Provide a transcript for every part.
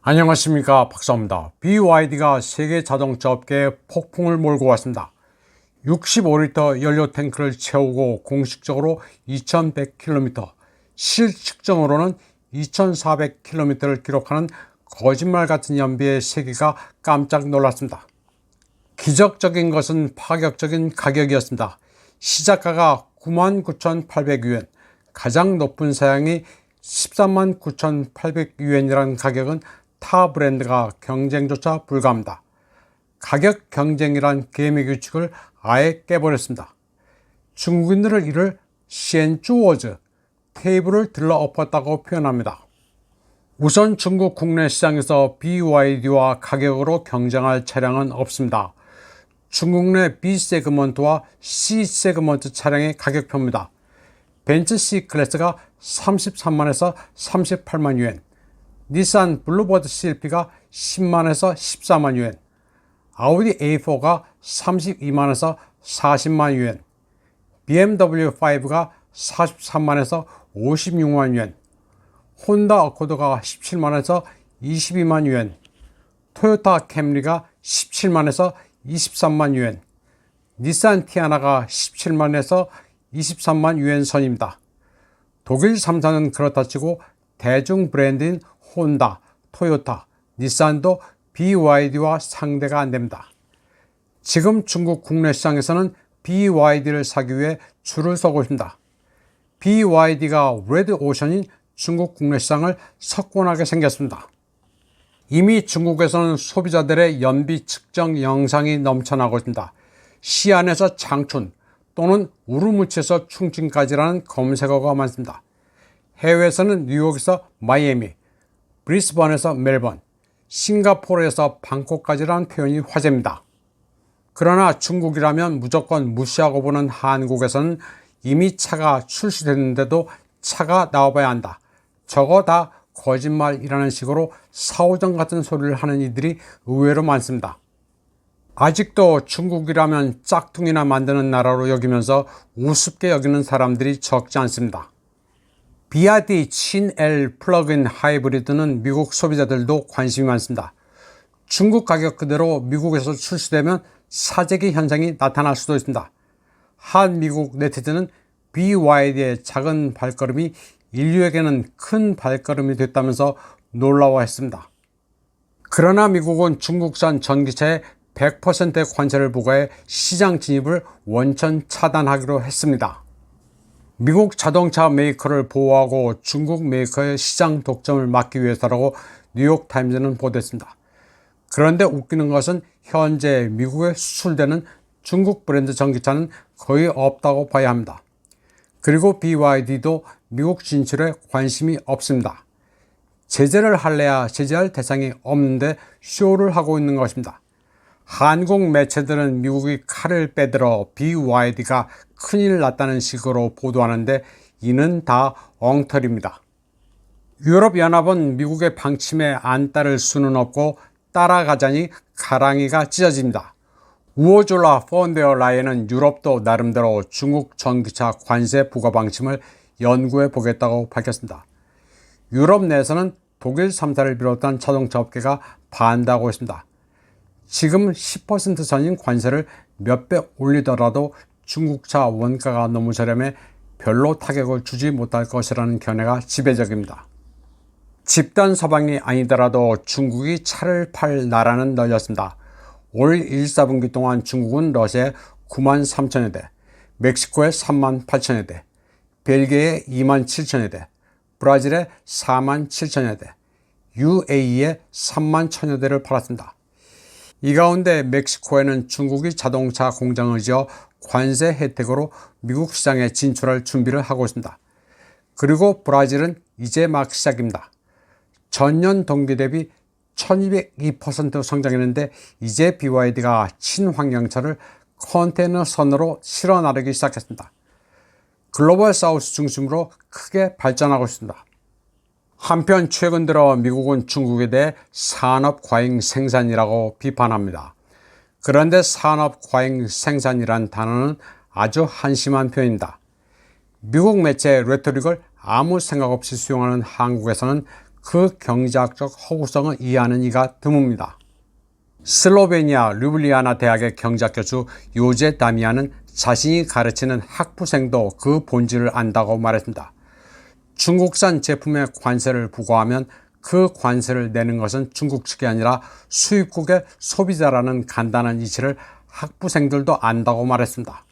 안녕하십니까, 박사입니다. BYD가 세계 자동차 업계에 폭풍을 몰고 왔습니다. 65리터 연료 탱크를 채우고 공식적으로 2100km, 실측정으로는 2400km를 기록하는 거짓말 같은 연비의 세계가 깜짝 놀랐습니다. 기적적인 것은 파격적인 가격이었습니다. 시작가가 99,800유엔, 가장 높은 사양이 139,800유엔이라는 가격은 타 브랜드가 경쟁조차 불가합니다. 가격 경쟁이란 게임의 규칙을 아예 깨버렸습니다. 중국인들을 이를 시엔쭈워즈, 테이블을 들러 엎었다고 표현합니다. 우선 중국 국내 시장에서 BYD와 가격으로 경쟁할 차량은 없습니다. 중국 내 B세그먼트와 C세그먼트 차량의 가격표입니다. 벤츠 C클래스가 33만에서 38만 유엔, 닛산 블루버드 CLP가 10만에서 14만 유엔, 아우디 A4가 32만에서 40만 유엔, BMW 5가 43만에서 56만 유엔, 혼다 어코드가 17만에서 22만 유엔, 토요타 캠리가 17만에서 23만 유엔, 닛산 티아나가 17만에서 23만 유엔 선입니다. 독일 3사는 그렇다 치고 대중 브랜드인 혼다, 토요타, 닛산도 BYD와 상대가 안됩니다. 지금 중국 국내 시장에서는 BYD를 사기 위해 줄을 서고 있습니다. BYD가 레드오션인 중국 국내 시장을 석권하게 생겼습니다. 이미 중국에서는 소비자들의 연비 측정 영상이 넘쳐나고 있습니다. 시안에서 장춘 또는 우르무치에서 충칭까지라는 검색어가 많습니다. 해외에서는 뉴욕에서 마이애미, 브리스번에서 멜번, 싱가포르에서 방콕까지라는 표현이 화제입니다. 그러나 중국이라면 무조건 무시하고 보는 한국에서는 이미 차가 출시됐는데도 차가 나와봐야 한다, 저거 다 거짓말이라는 식으로 사오정 같은 소리를 하는 이들이 의외로 많습니다. 아직도 중국이라면 짝퉁이나 만드는 나라로 여기면서 우습게 여기는 사람들이 적지 않습니다. 비아디 친-L 플러그인 하이브리드는 미국 소비자들도 관심이 많습니다. 중국 가격 그대로 미국에서 출시되면 사재기 현상이 나타날 수도 있습니다. 한 미국 네티즌은 BYD의 작은 발걸음이 인류에게는 큰 발걸음이 됐다면서 놀라워했습니다. 그러나 미국은 중국산 전기차에 100%의 관세를 부과해 시장 진입을 원천 차단하기로 했습니다. 미국 자동차 메이커를 보호하고 중국 메이커의 시장 독점을 막기 위해서라고 뉴욕타임즈는 보도했습니다. 그런데 웃기는 것은 현재 미국에 수출되는 중국 브랜드 전기차는 거의 없다고 봐야 합니다. 그리고 BYD도 미국 진출에 관심이 없습니다. 제재를 할래야 제재할 대상이 없는데 쇼를 하고 있는 것입니다. 한국 매체들은 미국이 칼을 빼들어 BYD가 큰일 났다는 식으로 보도하는데 이는 다 엉터리입니다. 유럽연합은 미국의 방침에 안 따를 수는 없고 따라가자니 가랑이가 찢어집니다. 우어줄라 폰데어 라이엔은 유럽도 나름대로 중국 전기차 관세 부과 방침을 연구해 보겠다고 밝혔습니다. 유럽 내에서는 독일 3사를 비롯한 자동차 업계가 반대하고 있습니다. 지금 10% 선인 관세를 몇 배 올리더라도 중국차 원가가 너무 저렴해 별로 타격을 주지 못할 것이라는 견해가 지배적입니다. 집단 서방이 아니더라도 중국이 차를 팔 나라는 널렸습니다. 올 1, 4분기 동안 중국은 러시아에 9만 3천여 대, 멕시코에 3만 8천여 대, 벨기에에 2만 7천여 대, 브라질에 4만 7천여 대, UAE에 3만 1천여 대를 팔았습니다. 이 가운데 멕시코에는 중국이 자동차 공장을 지어 관세 혜택으로 미국 시장에 진출할 준비를 하고 있습니다. 그리고 브라질은 이제 막 시작입니다. 전년 동기 대비 1202% 성장했는데 이제 BYD가 친환경차를 컨테이너 선으로 실어 나르기 시작했습니다. 글로벌 사우스 중심으로 크게 발전하고 있습니다. 한편 최근 들어 미국은 중국에 대해 산업과잉 생산이라고 비판합니다. 그런데 산업과잉 생산이란 단어는 아주 한심한 표현입니다. 미국 매체의 레토릭을 아무 생각 없이 수용하는 한국에서는 그 경제학적 허구성을 이해하는 이가 드뭅니다. 슬로베니아 류블리아나 대학의 경제학 교수 요제 다미안은 자신이 가르치는 학부생도 그 본질을 안다고 말했습니다. 중국산 제품에 관세를 부과하면 그 관세를 내는 것은 중국 측이 아니라 수입국의 소비자라는 간단한 이치를 학부생들도 안다고 말했습니다.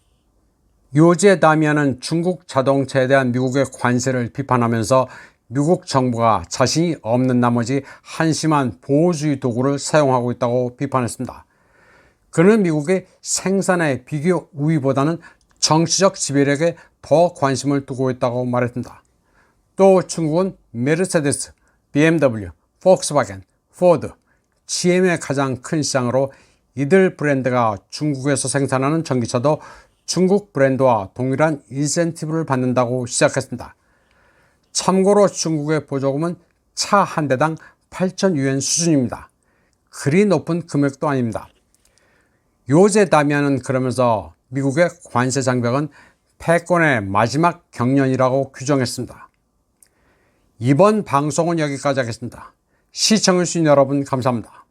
요제 다미안은 중국 자동차에 대한 미국의 관세를 비판하면서 미국 정부가 자신이 없는 나머지 한심한 보호주의 도구를 사용하고 있다고 비판했습니다. 그는 미국의 생산의 비교 우위보다는 정치적 지배력에 더 관심을 두고 있다고 말했습니다. 또 중국은 메르세데스, BMW, 폭스바겐, 포드, GM의 가장 큰 시장으로 이들 브랜드가 중국에서 생산하는 전기차도 중국 브랜드와 동일한 인센티브를 받는다고 시작했습니다. 참고로 중국의 보조금은 차 한 대당 8,000유엔 수준입니다. 그리 높은 금액도 아닙니다. 요제 다미안은 그러면서 미국의 관세 장벽은 패권의 마지막 경련이라고 규정했습니다. 이번 방송은 여기까지 하겠습니다. 시청해주신 여러분 감사합니다.